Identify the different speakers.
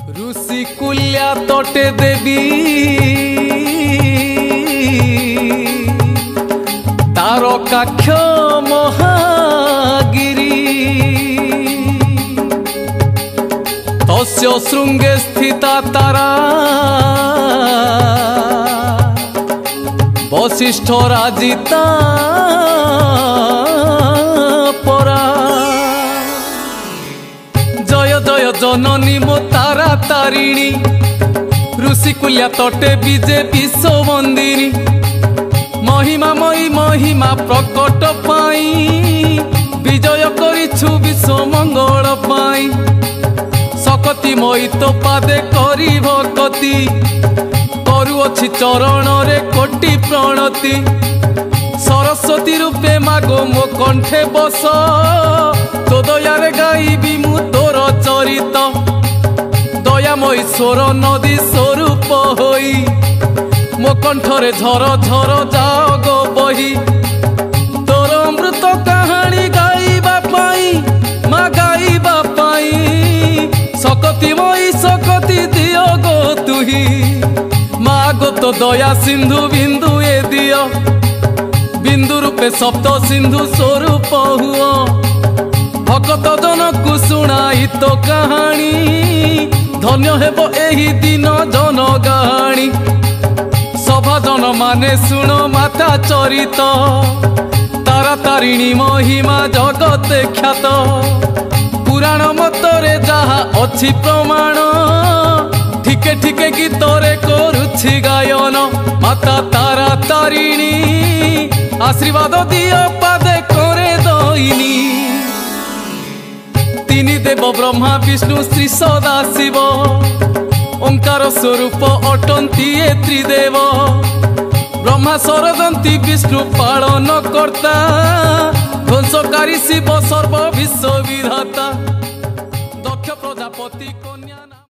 Speaker 1: ऋषिकुल्या तटे देवी तारकाक्ष महागिरी तस्य शृंगे स्थिता तारा वशिष्ठ राजिता परा। जय जय जननी मो तारा तारिणी ऋषिकुल्या तटे विजे विश्ववंदिनी महिमामयी महिमा प्रकट पाई विजय करिछु विश्व मंगल पाई। सकती मई तो पादे करी भक्ति करुअछि चरण रे कोटि प्रणति। सरस्वती रूपे मागो मो कंठे बस तो दयारे गाइबी मु तोर चरित। दयामयी स्वर नदी स्वरूप होई मो कंठरे झर झर जाग बही। तोर अमृत कहानी गाइबा पाई माँ गाइबा पाई। सकतिमयी सकति दियो गो तुही माँ गो तो दया सिंधु बिंदु ए दियो। बिंदु रूपे सप्त सिंधु स्वरूप हुओ भगत जन को सुनाई तो कहानी। धन्य हेबो एही दिन जन गाणी सभा जन माने सुन माता चरित। तारा तारिणी महिमा जगत ख्यात पुराण मतरे जहा अछि प्रमाण। ठिके ठिके गीतरे करुछि गायन माता तारा तारिणी आशीर्वाद दियो पादे करे दईनी। तीनी देव ब्रह्मा विष्णु श्री सदा शिव ओंकार स्वरूप अटंती ए त्रिदेव। ब्रह्मा सरदंती विष्णु पालन कर्ता ध्वंसकारी शिव सर्व विश्व विधाता। दक्ष प्रजापति कन्या।